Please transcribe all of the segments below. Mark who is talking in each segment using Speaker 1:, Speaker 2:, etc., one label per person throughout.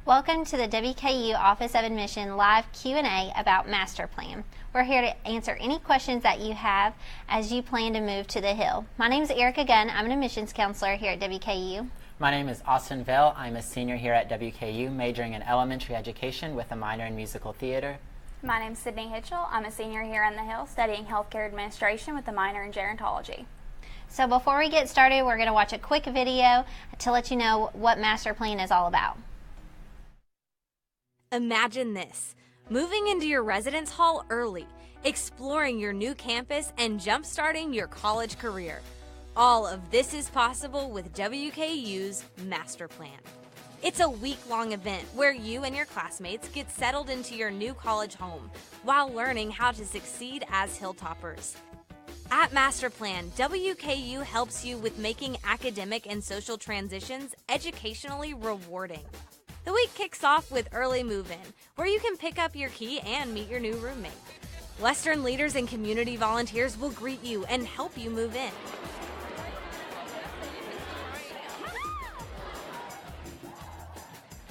Speaker 1: Welcome to the WKU Office of Admission live Q&A about master plan. We're here to answer any questions that you have as you plan to move to the Hill. My name is Erica Gunn. I'm an admissions counselor here at WKU.
Speaker 2: My name is Austin Vale. I'm a senior here at WKU, majoring in elementary education with a minor in musical theater.
Speaker 3: My name is Sydney Hitchell. I'm a senior here on the Hill studying healthcare administration with a minor in gerontology.
Speaker 1: So before we get started, we're going to watch a quick video to let you know what master plan is all about.
Speaker 4: Imagine this, moving into your residence hall early, exploring your new campus, and jump-starting your college career. All of this is possible with WKU's Master Plan. It's a week-long event where you and your classmates get settled into your new college home while learning how to succeed as Hilltoppers. At Master Plan, WKU helps you with making academic and social transitions educationally rewarding. The week kicks off with early move-in, where you can pick up your key and meet your new roommate. Western leaders and community volunteers will greet you and help you move in.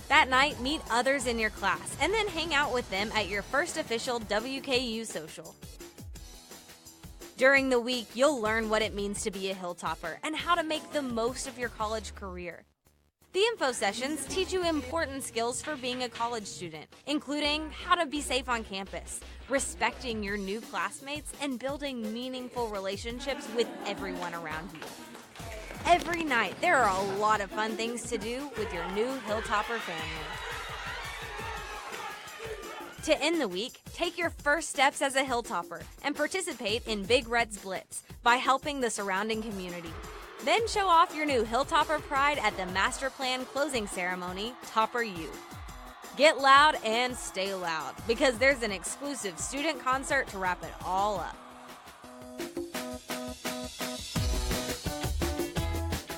Speaker 4: That night, meet others in your class and then hang out with them at your first official WKU social. During the week, you'll learn what it means to be a Hilltopper and how to make the most of your college career. The info sessions teach you important skills for being a college student, including how to be safe on campus, respecting your new classmates, and building meaningful relationships with everyone around you. Every night, there are a lot of fun things to do with your new Hilltopper family. To end the week, take your first steps as a Hilltopper and participate in Big Red's Blitz by helping the surrounding community. Then show off your new Hilltopper pride at the Master Plan closing ceremony, Topper U. Get loud and stay loud, because there's an exclusive student concert to wrap it all up.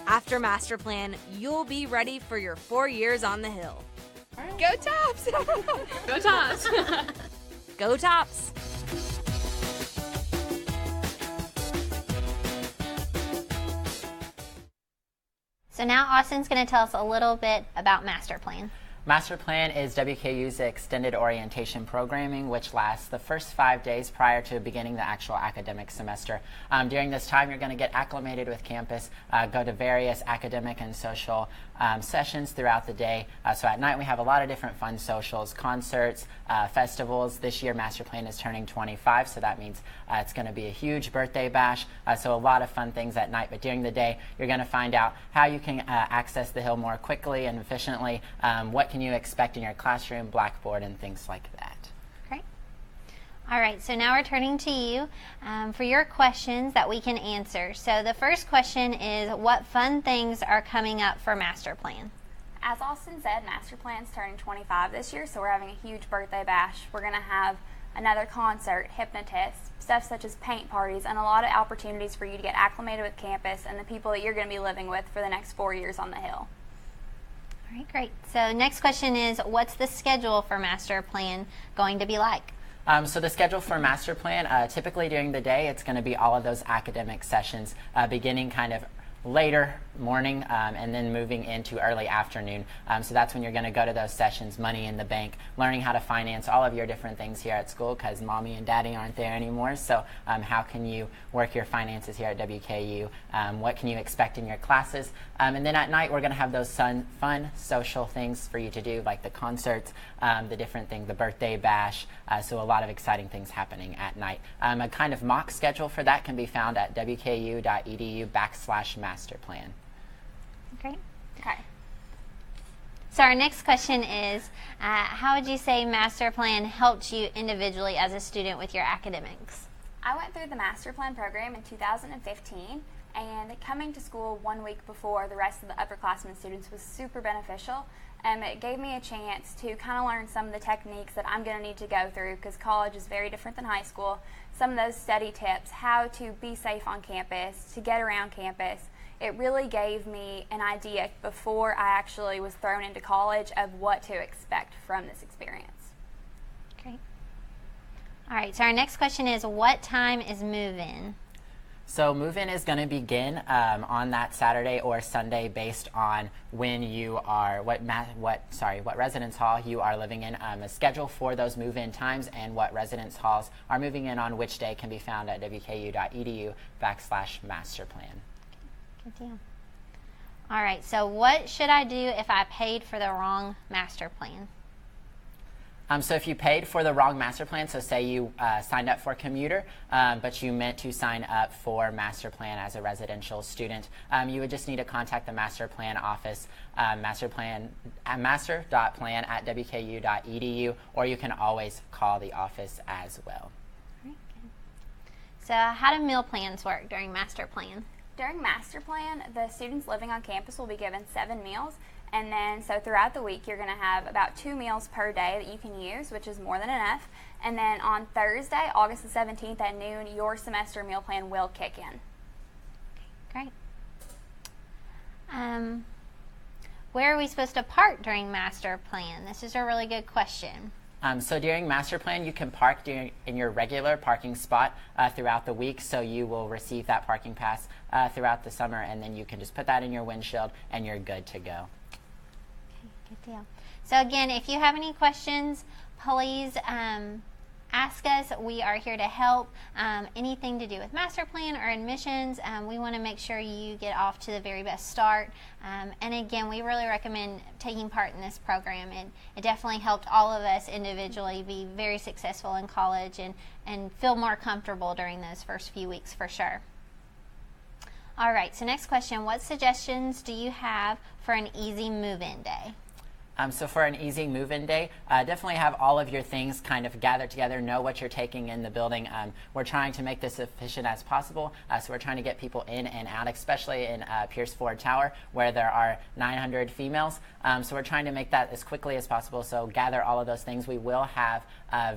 Speaker 4: After Master Plan, you'll be ready for your 4 years on the Hill.
Speaker 3: Go Tops!
Speaker 5: Go Tops!
Speaker 4: Go Tops!
Speaker 1: So now Austin's going to tell us a little bit about master plan.
Speaker 2: Master Plan is WKU's extended orientation programming, which lasts the first 5 days prior to beginning the actual academic semester. During this time, you're going to get acclimated with campus, go to various academic and social sessions throughout the day. So at night, we have a lot of different fun socials, concerts, festivals. This year, Master Plan is turning 25, so that means it's going to be a huge birthday bash. So a lot of fun things at night. But during the day, you're going to find out how you can access the Hill more quickly and efficiently, what can you expect in your classroom, blackboard, and things like that.
Speaker 1: Great. All right, so now we're turning to you for your questions that we can answer. So the first question is, what fun things are coming up for Master Plan?
Speaker 3: As Austin said, Master Plan's turning 25 this year, so we're having a huge birthday bash. We're going to have another concert, hypnotists, stuff such as paint parties, and a lot of opportunities for you to get acclimated with campus and the people that you're going to be living with for the next 4 years on the Hill.
Speaker 1: All right, great. So next question is, what's the schedule for Master Plan going to be like?
Speaker 2: So the schedule for Master Plan, typically during the day, it's going to be all of those academic sessions, beginning kind of later morning and then moving into early afternoon. So that's when you're going to go to those sessions, money in the bank, learning how to finance all of your different things here at school because mommy and daddy aren't there anymore. So how can you work your finances here at WKU? What can you expect in your classes? And then at night, we're going to have those fun social things for you to do, like the concerts, the different things, the birthday bash. So a lot of exciting things happening at night. A kind of mock schedule for that can be found at wku.edu/masterplan.
Speaker 1: Great.
Speaker 3: Okay.
Speaker 1: So our next question is, how would you say Master Plan helped you individually as a student with your academics?
Speaker 3: I went through the Master Plan program in 2015, and coming to school 1 week before the rest of the upperclassmen students was super beneficial. It gave me a chance to kind of learn some of the techniques that I'm going to need to go through because college is very different than high school. Some of those study tips, how to be safe on campus, to get around campus. It really gave me an idea before I actually was thrown into college of what to expect from this experience.
Speaker 1: Great. All right, so our next question is, what time is move-in?
Speaker 2: So move-in is going to begin on that Saturday or Sunday based on when you are, what residence hall you are living in. A schedule for those move-in times and what residence halls are moving in on which day can be found at wku.edu/masterplan.
Speaker 1: Good deal. All right, so what should I do if I paid for the wrong master plan?
Speaker 2: So if you paid for the wrong master plan, so say you signed up for commuter, but you meant to sign up for master plan as a residential student, you would just need to contact the master plan office, master.plan@wku.edu, or you can always call the office as well.
Speaker 1: All right, good. So how do meal plans work during master plan?
Speaker 3: During master plan, the students living on campus will be given 7 meals. And then, so throughout the week, you're going to have about 2 meals per day that you can use, which is more than enough. And then on Thursday, August the 17th at noon, your semester meal plan will kick in.
Speaker 1: Okay, great. Where are we supposed to park during master plan? This is a really good question.
Speaker 2: So during master plan, you can park in your regular parking spot throughout the week. So you will receive that parking pass throughout the summer, and then you can just put that in your windshield, and you're good to go.
Speaker 1: Good deal. So again, if you have any questions, please ask us. We are here to help. Anything to do with master plan or admissions, we want to make sure you get off to the very best start. And again, we really recommend taking part in this program. It definitely helped all of us individually be very successful in college and feel more comfortable during those first few weeks for sure. All right, so next question, what suggestions do you have for an easy move-in day?
Speaker 2: So for an easy move-in day, definitely have all of your things kind of gathered together, know what you're taking in the building. We're trying to make this efficient as possible, so we're trying to get people in and out, especially in Pierce Ford Tower, where there are 900 females. So we're trying to make that as quickly as possible, so gather all of those things. We will have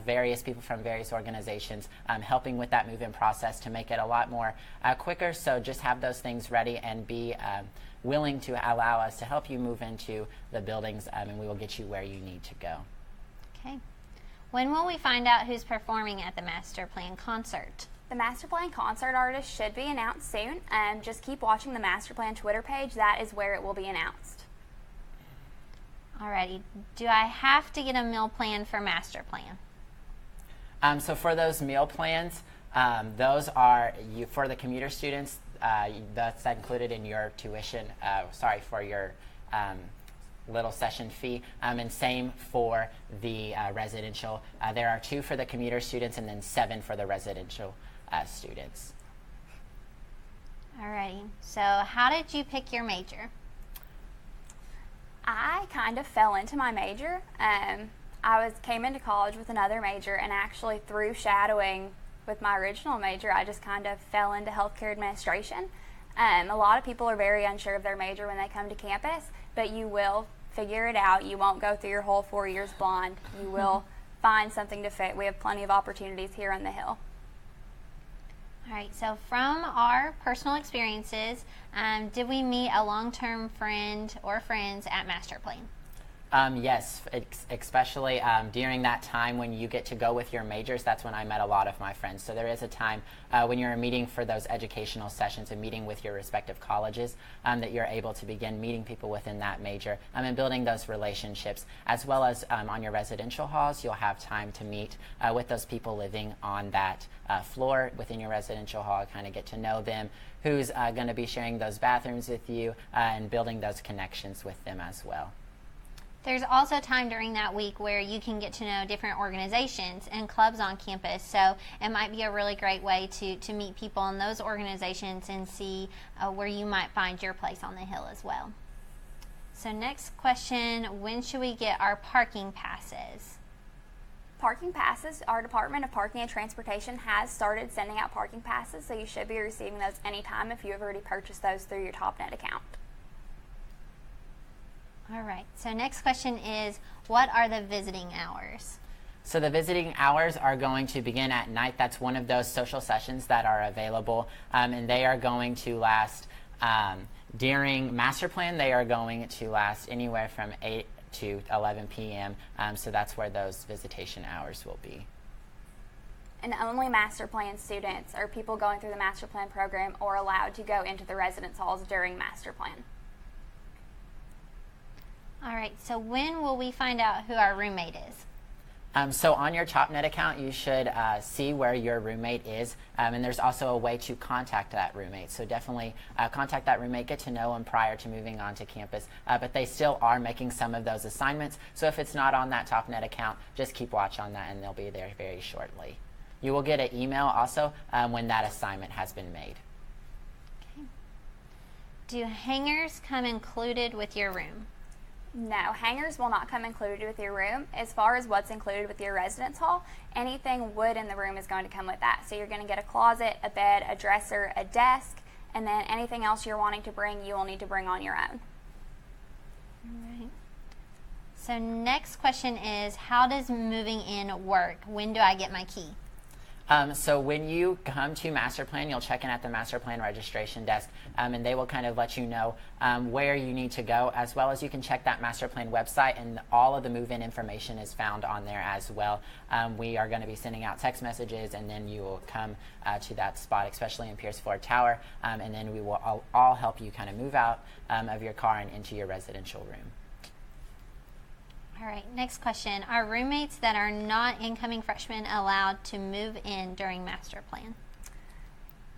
Speaker 2: various people from various organizations helping with that move-in process to make it a lot more quicker, so just have those things ready and be willing to allow us to help you move into the buildings, and we will get you where you need to go.
Speaker 1: Okay. When will we find out who's performing at the Master Plan concert?
Speaker 3: The Master Plan concert artist should be announced soon. Just keep watching the Master Plan Twitter page. That is where it will be announced.
Speaker 1: Alrighty. Do I have to get a meal plan for Master Plan?
Speaker 2: So for those meal plans, those are for the commuter students. That's included in your tuition, for your little session fee, and same for the residential. There are 2 for the commuter students and then 7 for the residential students.
Speaker 1: Alrighty, so how did you pick your major?
Speaker 3: I kind of fell into my major. I came into college with another major, and actually through shadowing with my original major, I just kind of fell into healthcare administration. A lot of people are very unsure of their major when they come to campus, but you will figure it out. You won't go through your whole 4 years blind. You will find something to fit. We have plenty of opportunities here on the Hill.
Speaker 1: All right, so from our personal experiences, did we meet a long-term friend or friends at Master Plan?
Speaker 2: Yes, especially during that time when you get to go with your majors. That's when I met a lot of my friends. So there is a time when you're meeting for those educational sessions and meeting with your respective colleges that you're able to begin meeting people within that major and building those relationships, as well as on your residential halls. You'll have time to meet with those people living on that floor within your residential hall, kind of get to know them, who's going to be sharing those bathrooms with you, and building those connections with them as well.
Speaker 1: There's also time during that week where you can get to know different organizations and clubs on campus, so it might be a really great way to meet people in those organizations and see where you might find your place on the Hill as well. So next question, when should we get our parking passes?
Speaker 3: Parking passes, our Department of Parking and Transportation has started sending out parking passes, so you should be receiving those anytime if you have already purchased those through your TopNet account.
Speaker 1: All right, so next question is, what are the visiting hours?
Speaker 2: So the visiting hours are going to begin at night. That's one of those social sessions that are available, and they are going to last, during Master Plan, they are going to last anywhere from 8 to 11 p.m., so that's where those visitation hours will be.
Speaker 3: and only master plan students or people going through the master plan program are allowed to go into the residence halls during master plan.
Speaker 1: All right, so when will we find out who our roommate is?
Speaker 2: So on your TopNet account, you should see where your roommate is, and there's also a way to contact that roommate. So definitely contact that roommate, get to know them prior to moving on to campus. But they still are making some of those assignments. So if it's not on that TopNet account, just keep watch on that, and they'll be there very shortly. You will get an email also when that assignment has been made.
Speaker 1: Okay. Do hangers come included with your room?
Speaker 3: No, hangers will not come included with your room. As far as what's included with your residence hall, anything wood in the room is going to come with that. So you're going to get a closet, a bed, a dresser, a desk, and then anything else you're wanting to bring, you will need to bring on your own.
Speaker 1: All right. So next question is, how does moving in work? When do I get my key?
Speaker 2: So when you come to Master Plan, you'll check in at the Master Plan registration desk, and they will kind of let you know where you need to go, as well as you can check that Master Plan website, and all of the move-in information is found on there as well. We are going to be sending out text messages, and then you will come to that spot, especially in Pierce Ford Tower, and then we will all help you kind of move out of your car and into your residential room.
Speaker 1: All right, next question. Are roommates that are not incoming freshmen allowed to move in during master plan?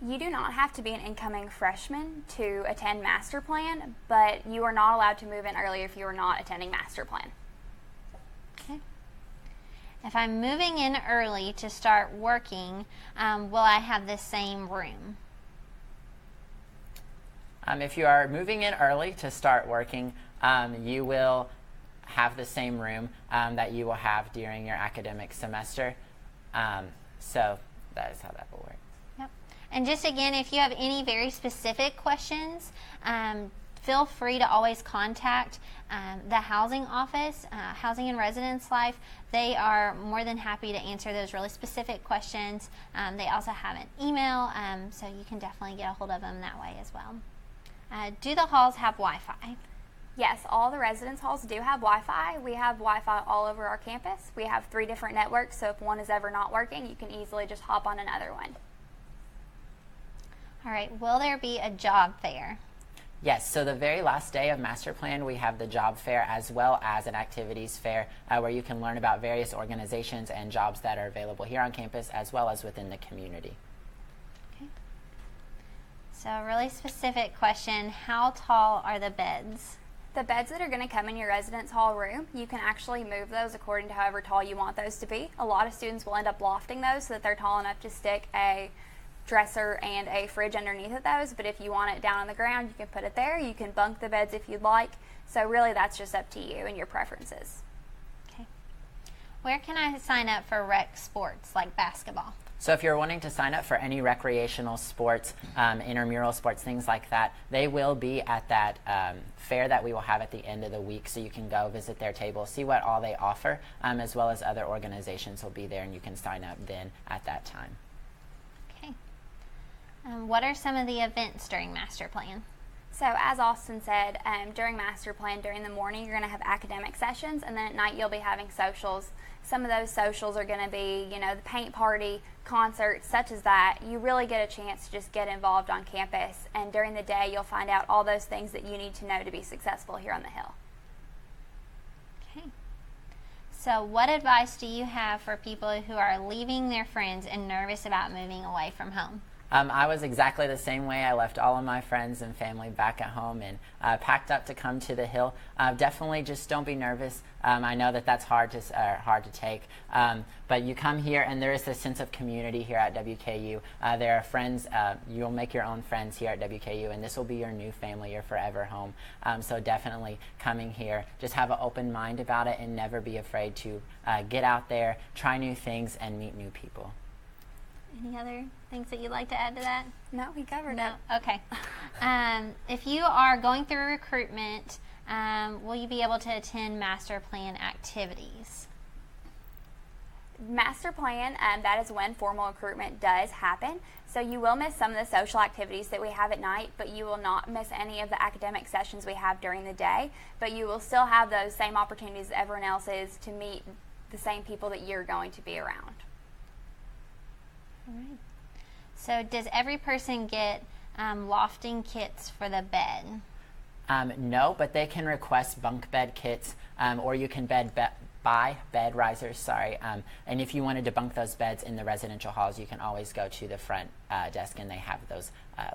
Speaker 3: You do not have to be an incoming freshman to attend master plan, but you are not allowed to move in early if you are not attending master plan.
Speaker 1: Okay. If I'm moving in early to start working, will I have the same room?
Speaker 2: If you are moving in early to start working, you will have the same room that you will have during your academic semester. So that is how that will work.
Speaker 1: Yep. And just again, if you have any very specific questions, feel free to always contact the housing office, Housing and Residence Life. They are more than happy to answer those really specific questions. They also have an email, so you can definitely get a hold of them that way as well. Do the halls have Wi-Fi?
Speaker 3: Yes, all the residence halls do have Wi-Fi. We have Wi-Fi all over our campus. We have 3 different networks, so if one is ever not working, you can easily just hop on another one.
Speaker 1: All right, will there be a job fair?
Speaker 2: Yes, so the very last day of Master Plan, we have the job fair as well as an activities fair where you can learn about various organizations and jobs that are available here on campus as well as within the community.
Speaker 1: Okay. So a really specific question, how tall are the beds?
Speaker 3: The beds that are going to come in your residence hall room, you can actually move those according to however tall you want those to be. A lot of students will end up lofting those so that they're tall enough to stick a dresser and a fridge underneath of those, but if you want it down on the ground, you can put it there. You can bunk the beds if you'd like. So really that's just up to you and your preferences.
Speaker 1: Okay. Where can I sign up for rec sports like basketball?
Speaker 2: So if you're wanting to sign up for any recreational sports, intramural sports, things like that, they will be at that fair that we will have at the end of the week, so you can go visit their table, see what all they offer, as well as other organizations will be there, and you can sign up then at that time.
Speaker 1: Okay. What are some of the events during Master Plan?
Speaker 3: So as Austin said, during Master Plan, during the morning, you're going to have academic sessions, and then at night you'll be having socials. Some of those socials are going to be, the paint party, concerts, such as that. You really get a chance to just get involved on campus, and during the day you'll find out all those things that you need to know to be successful here on the Hill.
Speaker 1: Okay. So what advice do you have for people who are leaving their friends and nervous about moving away from home?
Speaker 2: I was exactly the same way. I left all of my friends and family back at home and packed up to come to the Hill. Definitely just don't be nervous. I know that that's hard to take, but you come here and there is this sense of community here at WKU. There are friends. You'll make your own friends here at WKU, and this will be your new family, your forever home. So definitely coming here, just have an open mind about it and never be afraid to get out there, try new things, and meet new people.
Speaker 1: Any other things that you'd like to add to that?
Speaker 3: No, we covered
Speaker 1: No?
Speaker 3: it.
Speaker 1: Okay. If you are going through recruitment, will you be able to attend Master Plan activities?
Speaker 3: Master Plan, that is when formal recruitment does happen. So you will miss some of the social activities that we have at night, but you will not miss any of the academic sessions we have during the day. But you will still have those same opportunities that everyone else is to meet the same people that you're going to be around.
Speaker 1: All right. So does every person get lofting kits for the bed?
Speaker 2: No, but they can request bunk bed kits, or you can buy bed risers, and if you want to debunk those beds in the residential halls, you can always go to the front desk, and they have those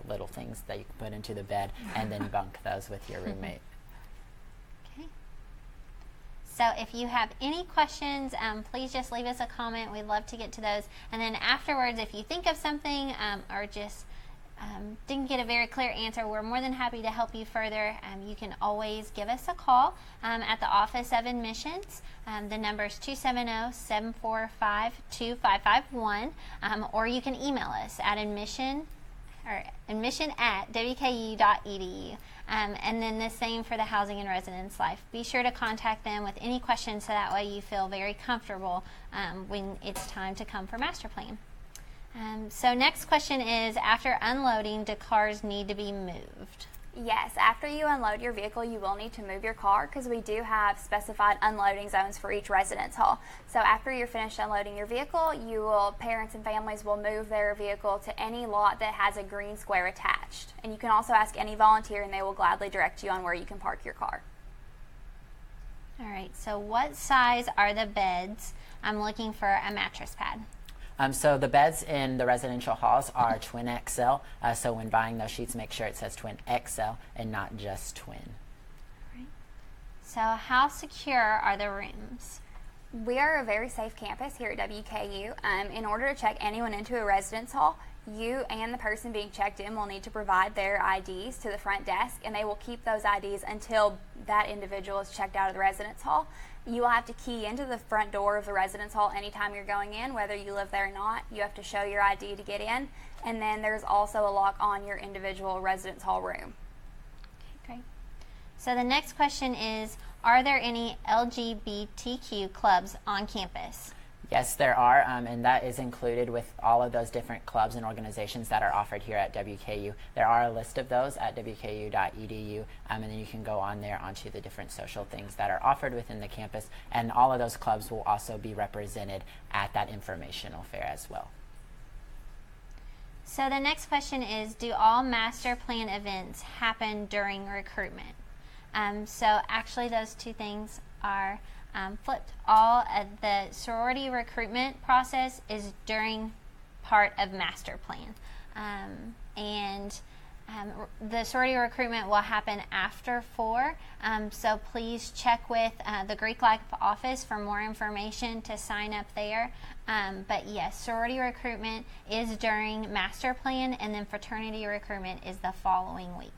Speaker 2: little things that you can put into the bed and then bunk those with your roommate.
Speaker 1: Okay. So if you have any questions, please just leave us a comment. We'd love to get to those. And then afterwards, if you think of something or just didn't get a very clear answer, we're more than happy to help you further. You can always give us a call at the Office of Admissions. The number is 270-745-2551, or you can email us at admission@wku.edu. And then the same for the Housing and Residence Life. Be sure to contact them with any questions so that way you feel very comfortable when it's time to come for master plan. So next question is, after unloading, do cars need to be moved?
Speaker 3: Yes, after you unload your vehicle, you will need to move your car because we do have specified unloading zones for each residence hall. So after you're finished unloading your vehicle, parents and families will move their vehicle to any lot that has a green square attached. And you can also ask any volunteer and they will gladly direct you on where you can park your car.
Speaker 1: All right, so what size are the beds? I'm looking for a mattress pad.
Speaker 2: So the beds in the residential halls are twin XL. So when buying those sheets, make sure it says twin XL and not just twin.
Speaker 1: All right. So how secure are the rooms?
Speaker 3: We are a very safe campus here at WKU. In order to check anyone into a residence hall, you and the person being checked in will need to provide their IDs to the front desk, and they will keep those IDs until that individual is checked out of the residence hall. You will have to key into the front door of the residence hall anytime you're going in, whether you live there or not. You have to show your ID to get in, and then there's also a lock on your individual residence hall room.
Speaker 1: Okay, great. So the next question is, are there any LGBTQ clubs on campus?
Speaker 2: Yes, there are, and that is included with all of those different clubs and organizations that are offered here at WKU. There are a list of those at wku.edu, and then you can go on there onto the different social things that are offered within the campus, and all of those clubs will also be represented at that informational fair as well.
Speaker 1: So the next question is, do all master plan events happen during recruitment? So actually those two things are flipped. All of the sorority recruitment process is during part of master plan. The sorority recruitment will happen after 4. So please check with the Greek Life office for more information to sign up there. But yes, sorority recruitment is during master plan, and then fraternity recruitment is the following week.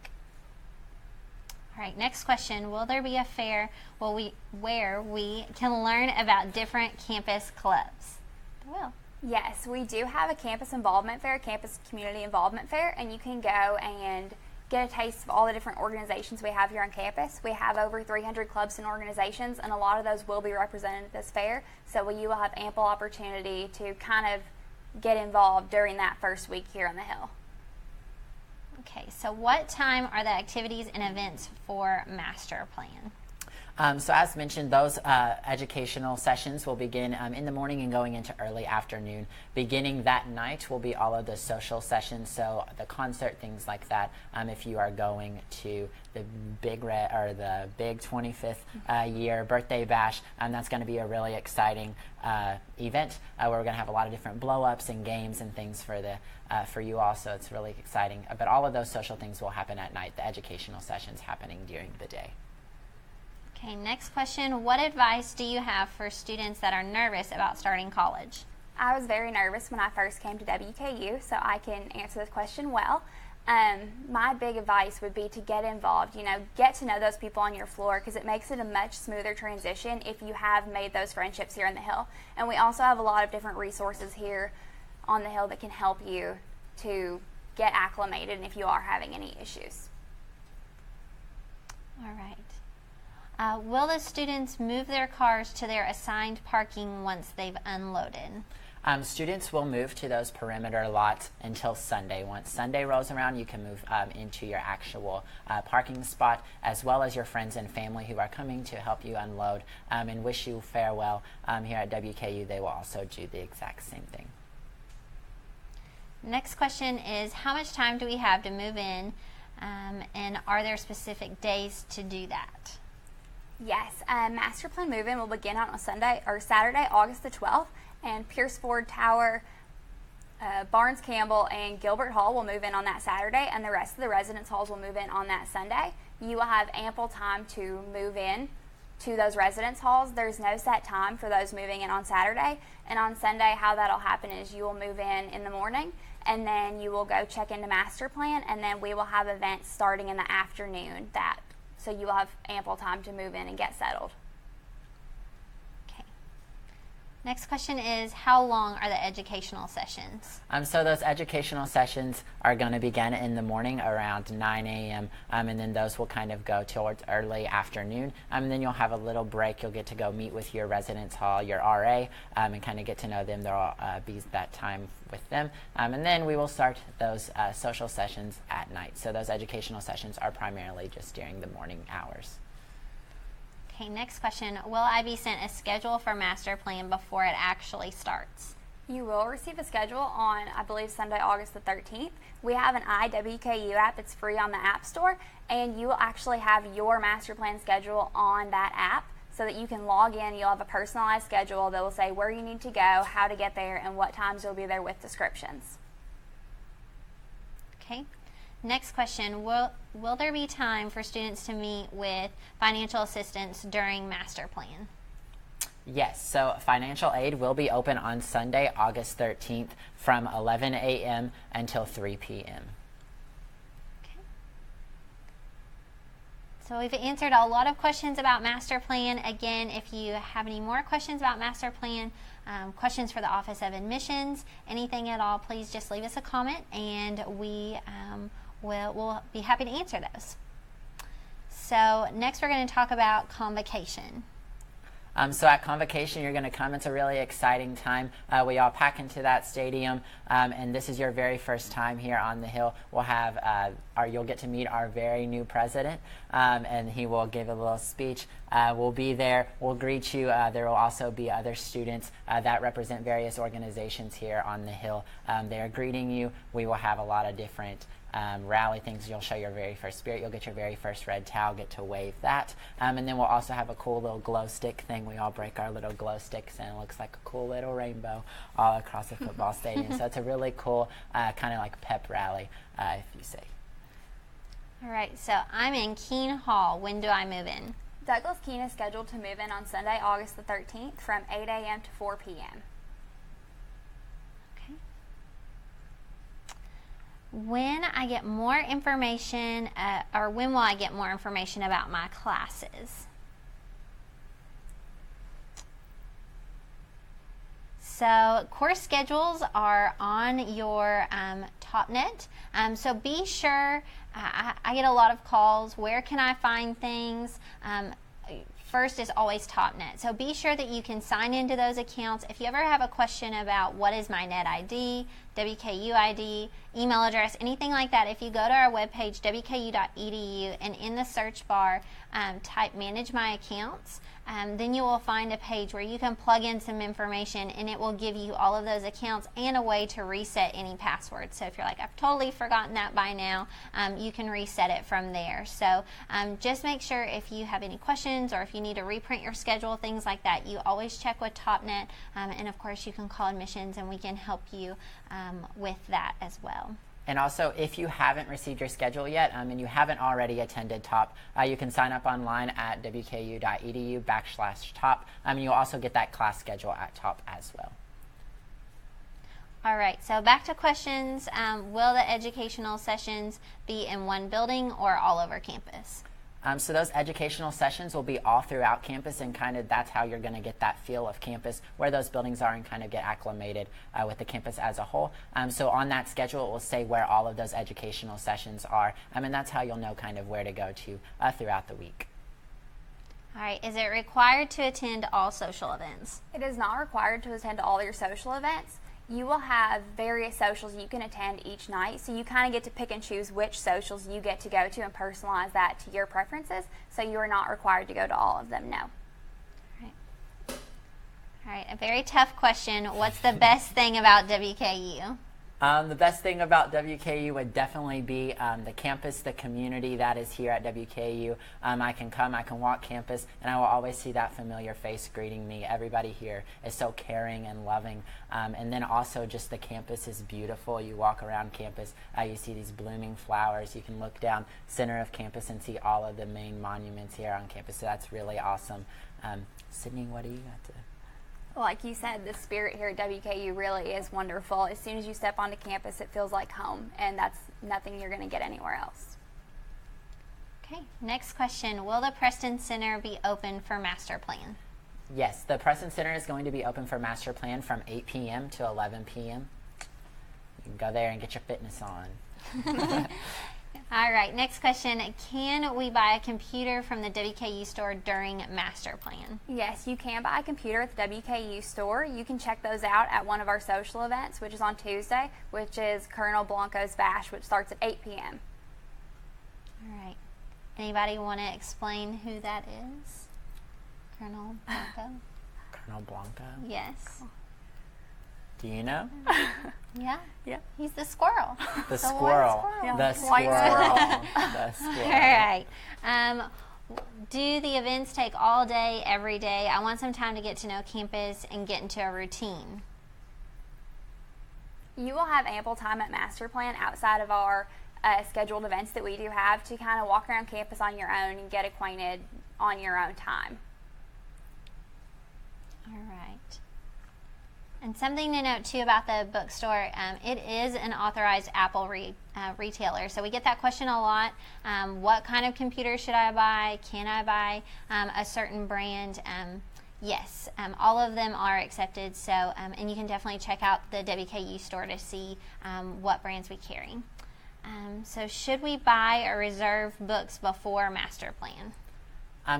Speaker 1: All right, next question. Will there be a fair where we can learn about different campus clubs? There will.
Speaker 3: Yes, we do have a campus involvement fair, campus community involvement fair, and you can go and get a taste of all the different organizations we have here on campus. We have over 300 clubs and organizations, and a lot of those will be represented at this fair, so you will have ample opportunity to kind of get involved during that first week here on the Hill.
Speaker 1: Okay, so what time are the activities and events for master plan?
Speaker 2: So as mentioned, those educational sessions will begin in the morning and going into early afternoon. Beginning that night will be all of the social sessions, so the concert, things like that. If you are going to the big 25th year birthday bash, that's going to be a really exciting event where we're going to have a lot of different blow-ups and games and things for you all. So it's really exciting. But all of those social things will happen at night. The educational sessions happening during the day.
Speaker 1: Okay, next question. What advice do you have for students that are nervous about starting college?
Speaker 3: I was very nervous when I first came to WKU, so I can answer this question well. My big advice would be to get involved, get to know those people on your floor, because it makes it a much smoother transition if you have made those friendships here on the Hill. And we also have a lot of different resources here on the Hill that can help you to get acclimated and if you are having any issues.
Speaker 1: All right. Will the students move their cars to their assigned parking once they've unloaded?
Speaker 2: Students will move to those perimeter lots until Sunday. Once Sunday rolls around, you can move into your actual parking spot, as well as your friends and family who are coming to help you unload and wish you farewell here at WKU. They will also do the exact same thing.
Speaker 1: Next question is, how much time do we have to move in, and are there specific days to do that?
Speaker 3: Yes, master plan move-in will begin on a Saturday, August the 12th, and Pierce Ford Tower, Barnes Campbell, and Gilbert Hall will move in on that Saturday, and the rest of the residence halls will move in on that Sunday. You will have ample time to move in to those residence halls. There's no set time for those moving in on Saturday, and on Sunday how that'll happen is you will move in the morning, and then you will go check into master plan, and then we will have events starting in the afternoon, so you will have ample time to move in and get settled.
Speaker 1: Okay. Next question is, how long are the educational sessions?
Speaker 2: So those educational sessions are going to begin in the morning around 9 a.m. And then those will kind of go towards early afternoon. And then you'll have a little break. You'll get to go meet with your residence hall, your RA, and kind of get to know them. There will be that time with them. And then we will start those social sessions at night. So those educational sessions are primarily just during the morning hours.
Speaker 1: Okay, next question. Will I be sent a schedule for master plan before it actually starts?
Speaker 3: You will receive a schedule on, I believe, Sunday, August the 13th. We have an WKU app. It's free on the App Store, and you will actually have your master plan schedule on that app so that you can log in. You'll have a personalized schedule that will say where you need to go, how to get there, and what times you'll be there with descriptions.
Speaker 1: Okay. Next question, will there be time for students to meet with financial assistance during master plan?
Speaker 2: Yes, so financial aid will be open on Sunday, August 13th from 11 a.m. until 3 p.m.
Speaker 1: Okay. So we've answered a lot of questions about master plan. Again, if you have any more questions about master plan, questions for the Office of Admissions, anything at all, please just leave us a comment, and we'll be happy to answer those. So next we're going to talk about convocation.
Speaker 2: So at convocation, you're going to come. It's a really exciting time. We all pack into that stadium, and this is your very first time here on the Hill. We'll have you'll get to meet our very new president, and he will give a little speech. We'll be there. We'll greet you. There will also be other students that represent various organizations here on the Hill. They are greeting you. We will have a lot of different rally things. You'll show your very first spirit. You'll get your very first red towel, get to wave that. And then we'll also have a cool little glow stick thing. We all break our little glow sticks, and it looks like a cool little rainbow all across the football stadium. So it's a really cool kind of like pep rally, if you say.
Speaker 1: All right, so I'm in Keene Hall. When do I move in?
Speaker 3: Douglas Keene is scheduled to move in on Sunday, August the 13th from 8 a.m. to 4 p.m.
Speaker 1: When I get more information, or when will I get more information about my classes? So course schedules are on your TopNet. So be sure, I get a lot of calls, where can I find things? First is always TopNet. So be sure that you can sign into those accounts. If you ever have a question about what is my net ID, WKU ID, email address, anything like that, if you go to our webpage, wku.edu, and in the search bar, type Manage My Accounts, then you will find a page where you can plug in some information, and it will give you all of those accounts and a way to reset any passwords. So if you're like, I've totally forgotten that by now, you can reset it from there. So just make sure if you have any questions or if you need to reprint your schedule, things like that, you always check with TopNet, and of course you can call admissions and we can help you with that as well.
Speaker 2: And also, if you haven't received your schedule yet and you haven't already attended TOP, you can sign up online at wku.edu/TOP. You'll also get that class schedule at TOP as well.
Speaker 1: All right, so back to questions. Will the educational sessions be in one building or all over campus?
Speaker 2: So those educational sessions will be all throughout campus, and kind of that's how you're going to get that feel of campus, where those buildings are, and kind of get acclimated with the campus as a whole. So on that schedule, it will say where all of those educational sessions are, and that's how you'll know kind of where to go to throughout the week.
Speaker 1: All right, is it required to attend all social events?
Speaker 3: It is not required to attend all your social events. You will have various socials you can attend each night, so you kind of get to pick and choose which socials you get to go to and personalize that to your preferences, so you are not required to go to all of them, no.
Speaker 1: All right, a very tough question. What's the best thing about WKU?
Speaker 2: The best thing about WKU would definitely be the campus, the community that is here at WKU. I can come, I can walk campus, and I will always see that familiar face greeting me. Everybody here is so caring and loving. And then also just the campus is beautiful. You walk around campus, you see these blooming flowers. You can look down center of campus and see all of the main monuments here on campus. So that's really awesome. Sydney, what do you got to?
Speaker 3: Like you said, the spirit here at WKU really is wonderful. As soon as you step onto campus, it feels like home, and that's nothing you're going to get anywhere else.
Speaker 1: Okay, next question. Will the Preston Center be open for master plan?
Speaker 2: Yes, the Preston Center is going to be open for master plan from 8 p.m. to 11 p.m. You can go there and get your fitness on.
Speaker 1: All right, next question. Can we buy a computer from the WKU store during master plan?
Speaker 3: Yes, you can buy a computer at the WKU store. You can check those out at one of our social events, which is on Tuesday, which is Colonel Blanco's Bash, which starts at 8 p.m.
Speaker 1: All right. Anybody want to explain who that is? Colonel Blanco?
Speaker 2: Colonel Blanco?
Speaker 1: Yes.
Speaker 2: Do you know?
Speaker 1: Yeah.
Speaker 3: Yeah.
Speaker 1: He's the squirrel.
Speaker 2: The
Speaker 1: white
Speaker 2: squirrel.
Speaker 1: squirrel.
Speaker 2: The
Speaker 3: White
Speaker 2: squirrel. The squirrel.
Speaker 1: All right. Do the events take all day, every day? I want some time to get to know campus and get into a routine.
Speaker 3: You will have ample time at master plan outside of our scheduled events that we do have to kind of walk around campus on your own and get acquainted on your own time.
Speaker 1: All right. And something to note too about the bookstore, it is an authorized Apple retailer. So we get that question a lot. What kind of computer should I buy? Can I buy a certain brand? Yes, all of them are accepted. So, and you can definitely check out the WKU store to see what brands we carry. So should we buy or reserve books before master plan?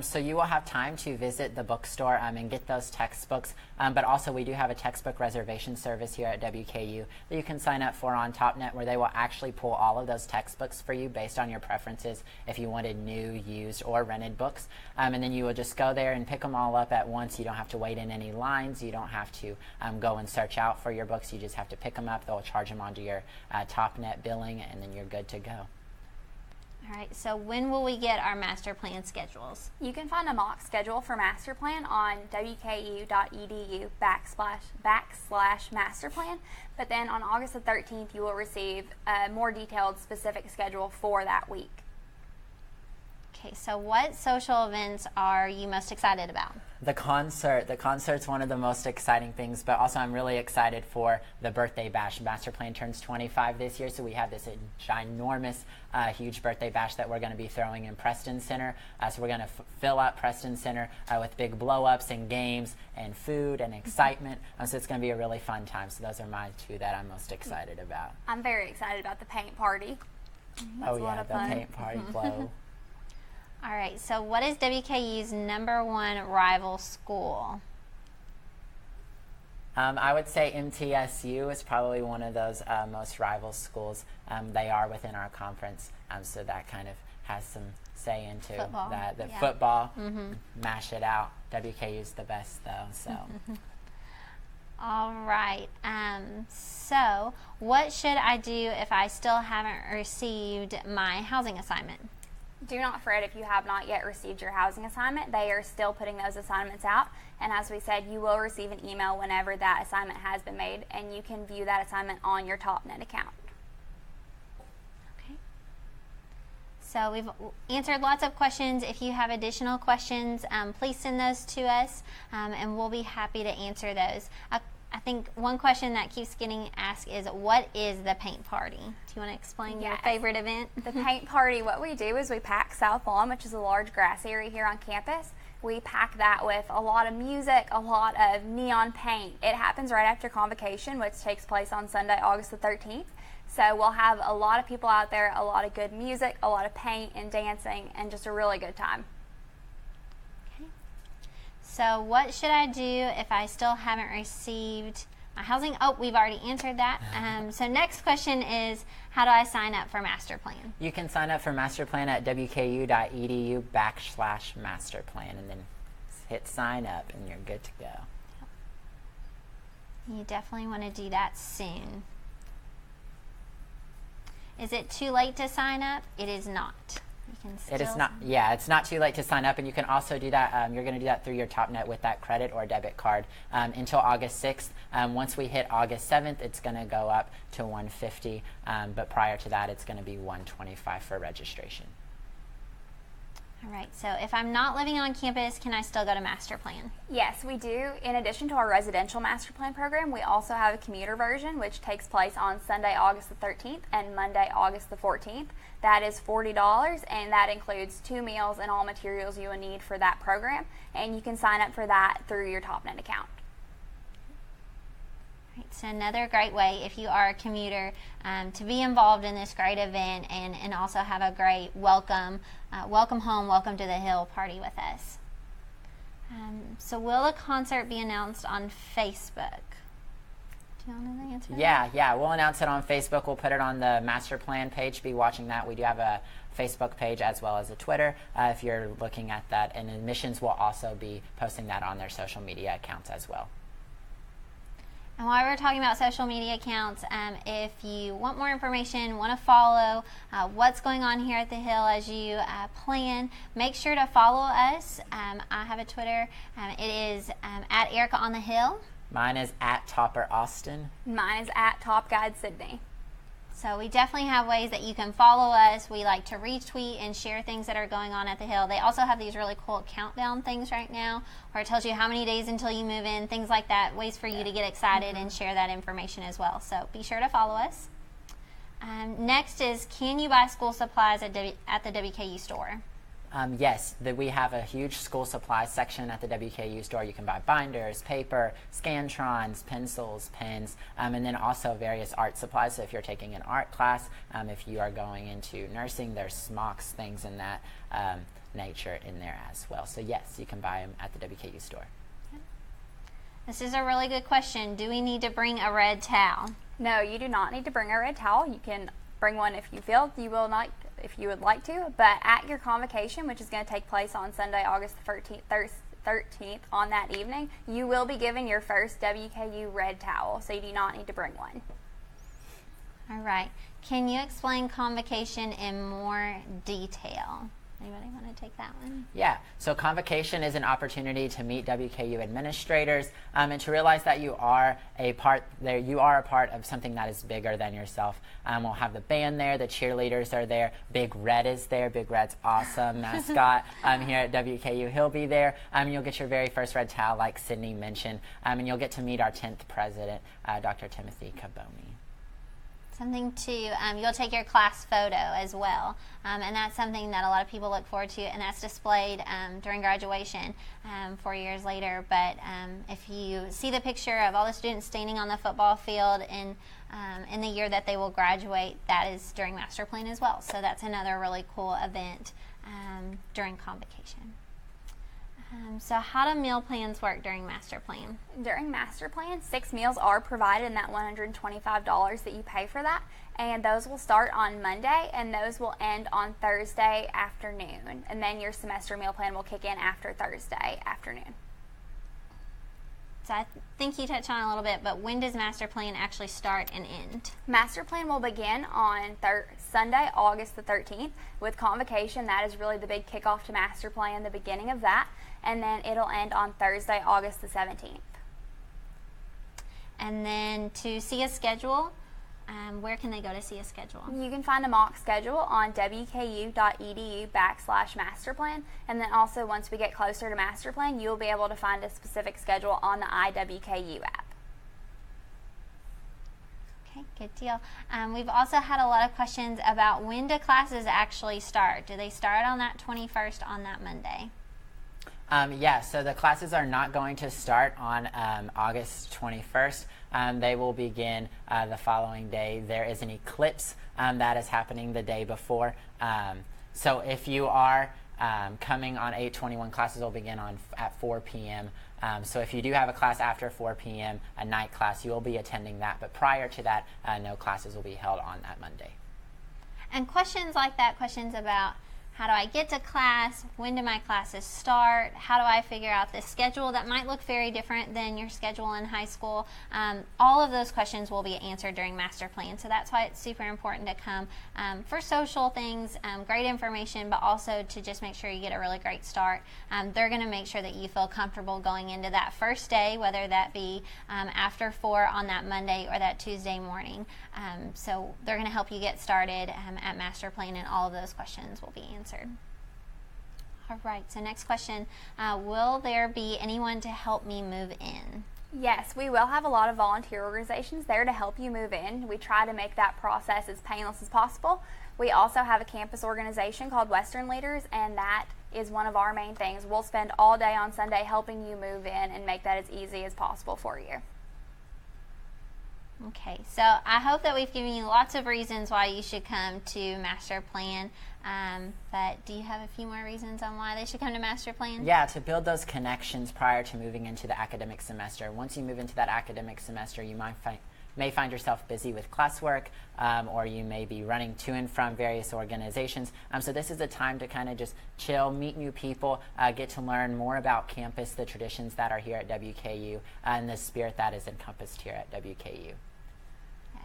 Speaker 2: So you will have time to visit the bookstore and get those textbooks, but also we do have a textbook reservation service here at WKU that you can sign up for on TopNet, where they will actually pull all of those textbooks for you based on your preferences if you wanted new, used, or rented books. And then you will just go there and pick them all up at once. You don't have to wait in any lines. You don't have to go and search out for your books. You just have to pick them up. They'll charge them onto your TopNet billing, and then you're good to go.
Speaker 1: All right, so when will we get our master plan schedules?
Speaker 3: You can find a mock schedule for master plan on wku.edu/master plan, but then on August the 13th you will receive a more detailed specific schedule for that week.
Speaker 1: Okay, so what social events are you most excited about?
Speaker 2: The concert's one of the most exciting things, but also I'm really excited for the birthday bash. Master Plan turns 25 this year, so we have this ginormous, huge birthday bash that we're going to be throwing in Preston Center. So we're going to fill up Preston Center with big blow-ups and games and food and excitement. So it's going to be a really fun time. So those are my two that I'm most excited about.
Speaker 3: I'm very excited about the paint party. That's a lot of fun.
Speaker 2: The paint party blow.
Speaker 1: All right, so what is WKU's #1 rival school?
Speaker 2: I would say MTSU is probably one of those most rival schools. They are within our conference, so that kind of has some say into
Speaker 1: football.
Speaker 2: That. The
Speaker 1: Yeah.
Speaker 2: football, mash it out. WKU's the best, though. So.
Speaker 1: All right, so what should I do if I still haven't received my housing assignment?
Speaker 3: Do not fret if you have not yet received your housing assignment. They are still putting those assignments out, and as we said, you will receive an email whenever that assignment has been made, and you can view that assignment on your TopNet account.
Speaker 1: Okay. So we've answered lots of questions. If you have additional questions, please send those to us, and we'll be happy to answer those. I think one question that keeps getting asked is, what is the paint party? Do you want to explain your favorite event?
Speaker 3: The paint party, what we do is we pack South Lawn, which is a large grass area here on campus. We pack that with a lot of music, a lot of neon paint. It happens right after convocation, which takes place on Sunday, August the 13th. So we'll have a lot of people out there, a lot of good music, a lot of paint and dancing, and just a really good time.
Speaker 1: So what should I do if I still haven't received my housing? Oh, we've already answered that. So next question is, how do I sign up for Master Plan?
Speaker 2: You can sign up for Master Plan at wku.edu/masterplan, and then hit sign up, and you're good to go.
Speaker 1: You definitely want to do that soon. Is it too late to sign up? It is not. You can still
Speaker 2: It is not. Yeah, it's not too late to sign up, and you can also do that. You're going to do that through your TopNet with that credit or debit card until August 6th. Once we hit August 7th, it's going to go up to $150, but prior to that, it's going to be $125 for registration.
Speaker 1: All right, so if I'm not living on campus, can I still go to Master Plan?
Speaker 3: Yes, we do. In addition to our residential master plan program, we also have a commuter version, which takes place on Sunday, August the 13th and Monday, August the 14th. That is $40, and that includes 2 meals and all materials you will need for that program. And you can sign up for that through your TopNet account.
Speaker 1: So another great way, if you are a commuter, to be involved in this great event and also have a great welcome home, welcome to the Hill party with us. So will the concert be announced on Facebook? Do you want to know the answer?
Speaker 2: Yeah, we'll announce it on Facebook. We'll put it on the master plan page. Be watching that. We do have a Facebook page as well as a Twitter if you're looking at that. And Admissions will also be posting that on their social media accounts as well.
Speaker 1: And while we're talking about social media accounts, if you want more information, want to follow what's going on here at the Hill as you plan, make sure to follow us. I have a Twitter. It is at Erica on the Hill.
Speaker 2: Mine is at Topper Austin.
Speaker 3: Mine is at Top Guide Sydney.
Speaker 1: So we definitely have ways that you can follow us. We like to retweet and share things that are going on at the Hill. They also have these really cool countdown things right now where it tells you how many days until you move in, things like that, ways for you to get excited and share that information as well. So be sure to follow us. Next is, can you buy school supplies at the WKU store?
Speaker 2: Yes, we have a huge school supplies section at the WKU store. You can buy binders, paper, Scantrons, pencils, pens, and then also various art supplies. So if you're taking an art class, if you are going into nursing, there's smocks, things in that nature in there as well. So yes, you can buy them at the WKU store.
Speaker 1: This is a really good question. Do we need to bring a red towel?
Speaker 3: No, you do not need to bring a red towel. You can bring one if you feel you will not, if you would like to, but at your convocation, which is going to take place on Sunday, August 13th on that evening, you will be given your first WKU red towel, so you do not need to bring one.
Speaker 1: All right. Can you explain convocation in more detail? Anybody want to take that one?
Speaker 2: Yeah, so convocation is an opportunity to meet WKU administrators and to realize that you are a part of something that is bigger than yourself. We'll have the band there, the cheerleaders are there, Big Red is there. Big Red's awesome mascot here at WKU. He'll be there. You'll get your very first red towel, like Sydney mentioned, and you'll get to meet our 10th president, Dr. Timothy Caboni.
Speaker 1: Something to, you'll take your class photo as well, and that's something that a lot of people look forward to, and that's displayed during graduation 4 years later. But if you see the picture of all the students standing on the football field in the year that they will graduate, that is during Master Plan as well. So that's another really cool event during convocation. So how do meal plans work during Master Plan?
Speaker 3: During Master Plan, 6 meals are provided in that $125 that you pay for that, and those will start on Monday and those will end on Thursday afternoon, and then your semester meal plan will kick in after Thursday afternoon.
Speaker 1: So I think you touched on it a little bit, but when does Master Plan actually start and end?
Speaker 3: Master Plan will begin on Sunday, August the 13th with convocation. That is really the big kickoff to Master Plan, the beginning of that. And then it'll end on Thursday, August the 17th.
Speaker 1: And then to see a schedule, where can they go to see a schedule?
Speaker 3: You can find a mock schedule on wku.edu/masterplan. And then also once we get closer to Master Plan, you'll be able to find a specific schedule on the iWKU app.
Speaker 1: Okay, good deal. We've also had a lot of questions about when do classes actually start? Do they start on that 21st on that Monday?
Speaker 2: Yeah, so the classes are not going to start on August 21st. They will begin the following day. There is an eclipse that is happening the day before. So if you are coming on 8/21, classes will begin at 4 p.m. So if you do have a class after 4 p.m., a night class, you will be attending that. But prior to that, no classes will be held on that Monday.
Speaker 1: And questions like that, questions about how do I get to class? When do my classes start? How do I figure out this schedule that might look very different than your schedule in high school? All of those questions will be answered during master plan. So that's why it's super important to come for social things, great information, but also to just make sure you get a really great start. They're going to make sure that you feel comfortable going into that first day, whether that be after 4 on that Monday or that Tuesday morning. So they're going to help you get started at master plan, and all of those questions will be answered. All right, so next question, will there be anyone to help me move in?
Speaker 3: Yes, we will have a lot of volunteer organizations there to help you move in. We try to make that process as painless as possible. We also have a campus organization called Western Leaders, and that is one of our main things. We'll spend all day on Sunday helping you move in and make that as easy as possible for you.
Speaker 1: Okay, so I hope that we've given you lots of reasons why you should come to Master Plan, but do you have a few more reasons on why they should come to Master Plan?
Speaker 2: Yeah, to build those connections prior to moving into the academic semester. Once you move into that academic semester, you may find yourself busy with classwork, or you may be running to and from various organizations. So this is a time to kind of just chill, meet new people, get to learn more about campus, the traditions that are here at WKU, and the spirit that is encompassed here at WKU.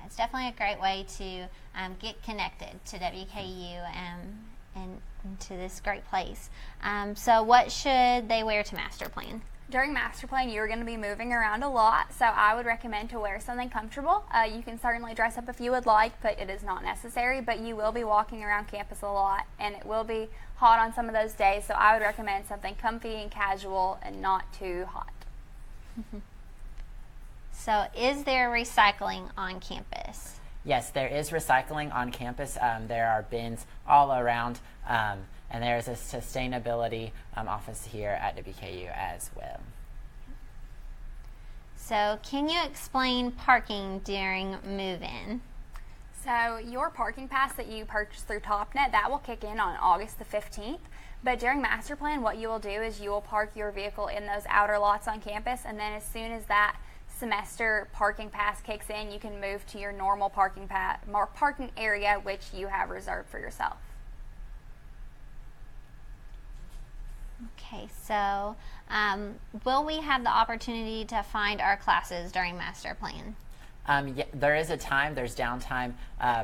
Speaker 1: It's definitely a great way to get connected to WKU and to this great place. So what should they wear to Master Plan?
Speaker 3: During Master Plan, you're going to be moving around a lot, so I would recommend to wear something comfortable. You can certainly dress up if you would like, but it is not necessary. But you will be walking around campus a lot, and it will be hot on some of those days, so I would recommend something comfy and casual and not too hot.
Speaker 1: So is there recycling on campus?
Speaker 2: Yes, there is recycling on campus. There are bins all around, and there is a sustainability office here at WKU as well.
Speaker 1: So can you explain parking during move-in?
Speaker 3: So your parking pass that you purchased through TopNet, that will kick in on August the 15th. But during Master Plan, what you will do is you will park your vehicle in those outer lots on campus, and then as soon as that semester parking pass kicks in, you can move to your normal parking area, which you have reserved for yourself.
Speaker 1: Okay, so will we have the opportunity to find our classes during Master Plan?
Speaker 2: Yeah, there is a time, there's downtime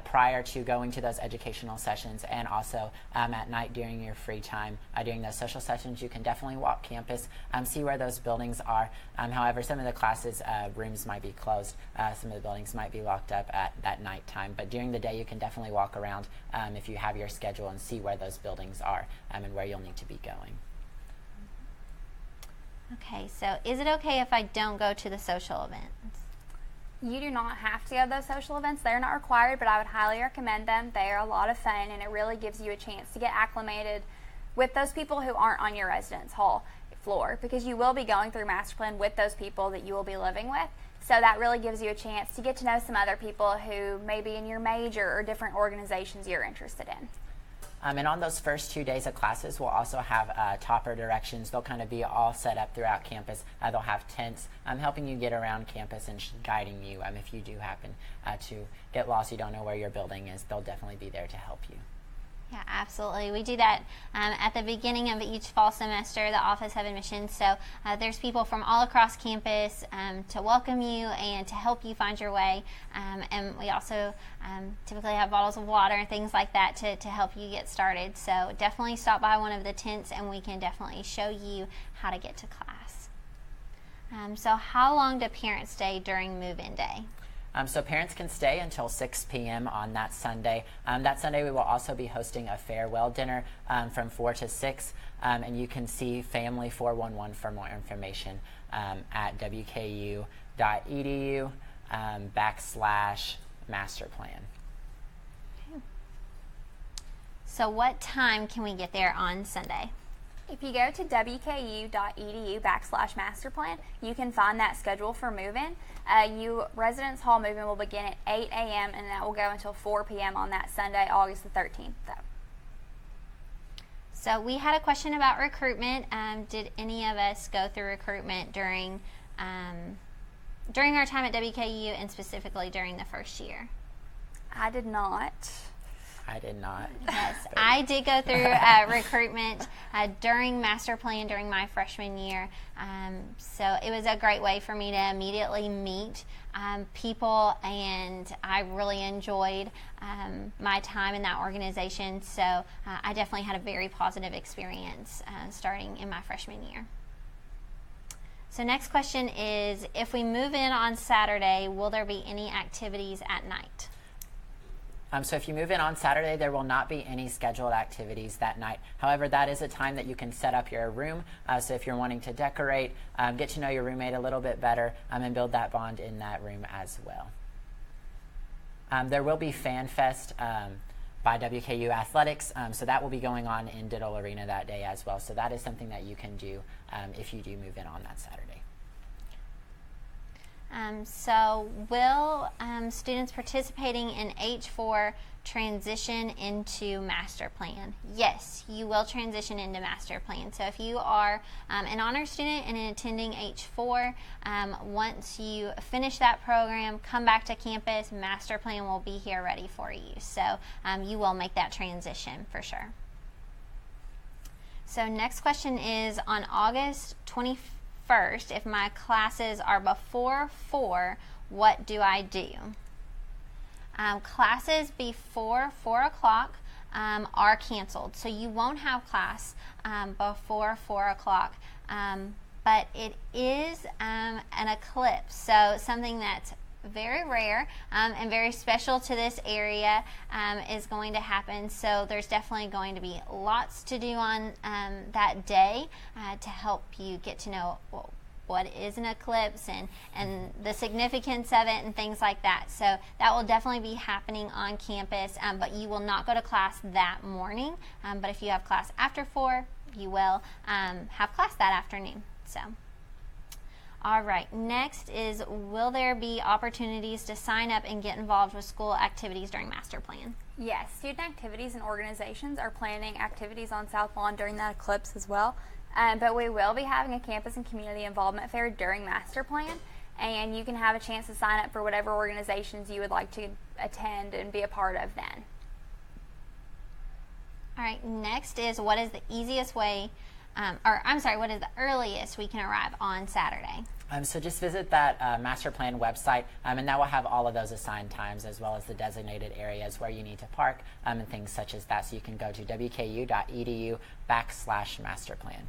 Speaker 2: prior to going to those educational sessions, and also at night during your free time. During those social sessions, you can definitely walk campus, see where those buildings are. However, some of the classes rooms might be closed. Some of the buildings might be locked up at that night time. But during the day, you can definitely walk around if you have your schedule and see where those buildings are and where you'll need to be going.
Speaker 1: Okay, so is it okay if I don't go to the social events?
Speaker 3: You do not have to go to those social events. They're not required, but I would highly recommend them. They are a lot of fun, and it really gives you a chance to get acclimated with those people who aren't on your residence hall floor, because you will be going through Master Plan with those people that you will be living with. So that really gives you a chance to get to know some other people who may be in your major or different organizations you're interested in.
Speaker 2: And on those first 2 days of classes, we'll also have topper directions. They'll kind of be all set up throughout campus. They'll have tents helping you get around campus and guiding you. If you do happen to get lost, you don't know where your building is, they'll definitely be there to help you.
Speaker 1: Yeah, absolutely. We do that at the beginning of each fall semester, the Office of Admissions. So there's people from all across campus to welcome you and to help you find your way. And we also typically have bottles of water and things like that to help you get started. So definitely stop by one of the tents and we can definitely show you how to get to class. So how long do parents stay during move-in day?
Speaker 2: So parents can stay until 6 p.m. on that Sunday. That Sunday we will also be hosting a farewell dinner from 4 to 6, and you can see Family 411 for more information at wku.edu/masterplan.
Speaker 1: Okay. So what time can we get there on Sunday?
Speaker 3: If you go to wku.edu/masterplan, you can find that schedule for move-in. Residence hall move-in will begin at 8 a.m. and that will go until 4 p.m. on that Sunday, August the 13th.
Speaker 1: So we had a question about recruitment. Did any of us go through recruitment during our time at WKU and specifically during the first year?
Speaker 3: I did not.
Speaker 2: I did not.
Speaker 1: Yes, I did go through recruitment during master plan during my freshman year. So it was a great way for me to immediately meet people, and I really enjoyed my time in that organization. So I definitely had a very positive experience starting in my freshman year. So next question is, if we move in on Saturday, will there be any activities at night?
Speaker 2: So if you move in on Saturday, there will not be any scheduled activities that night. However, that is a time that you can set up your room. So if you're wanting to decorate, get to know your roommate a little bit better, and build that bond in that room as well. There will be Fan Fest by WKU Athletics, so that will be going on in Diddle Arena that day as well. So that is something that you can do if you do move in on that Saturday.
Speaker 1: So will students participating in H4 transition into master plan? Yes, you will transition into master plan. So if you are an honor student and attending H4, once you finish that program, come back to campus, master plan will be here ready for you. So you will make that transition for sure. So next question is, on August 21st, if my classes are before 4, what do I do? Classes before 4 o'clock are canceled, so you won't have class before 4 o'clock. But it is an eclipse, so something that's very rare and very special to this area is going to happen. So there's definitely going to be lots to do on that day to help you get to know what is an eclipse and the significance of it and things like that. So that will definitely be happening on campus, but you will not go to class that morning. But if you have class after 4, you will have class that afternoon. So. All right, next is, will there be opportunities to sign up and get involved with school activities during master plan?
Speaker 3: Yes, student activities and organizations are planning activities on South Lawn during that eclipse as well. But we will be having a campus and community involvement fair during master plan, and you can have a chance to sign up for whatever organizations you would like to attend and be a part of then.
Speaker 1: All right, next is, what is the easiest way what is the earliest we can arrive on Saturday?
Speaker 2: So just visit that master plan website, and that will have all of those assigned times as well as the designated areas where you need to park and things such as that. So you can go to wku.edu/masterplan.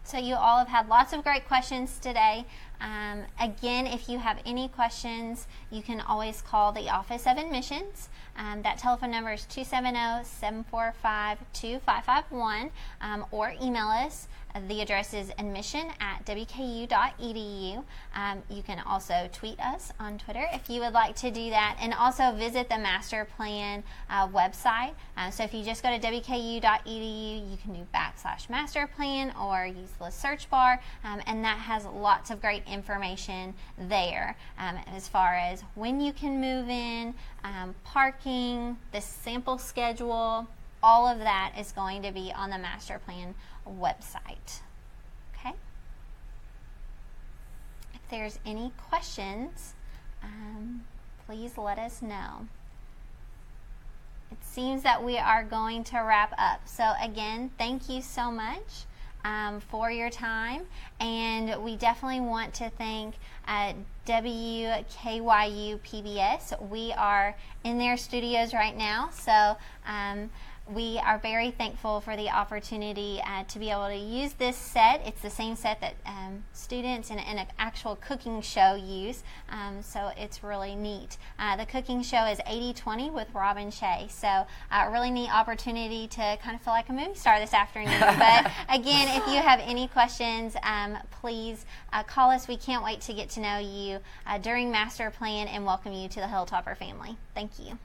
Speaker 1: So you all have had lots of great questions today. Again, if you have any questions, you can always call the Office of Admissions. That telephone number is 270-745-2551, or email us. The address is admission@wku.edu. You can also tweet us on Twitter if you would like to do that, and also visit the master plan website. So if you just go to wku.edu, you can do /masterplan or use the search bar, and that has lots of great information there as far as when you can move in, parking, the sample schedule. All of that is going to be on the master plan website. Okay. If there's any questions, please let us know. It seems that we are going to wrap up. So again, thank you so much for your time, and we definitely want to thank WKYU PBS. We are in their studios right now, so we are very thankful for the opportunity to be able to use this set. It's the same set that students in an actual cooking show use, so it's really neat. The cooking show is 80/20 with Robin Shea, so a really neat opportunity to kind of feel like a movie star this afternoon. But again, if you have any questions, please call us. We can't wait to get to know you during Master Plan and welcome you to the Hilltopper family. Thank you.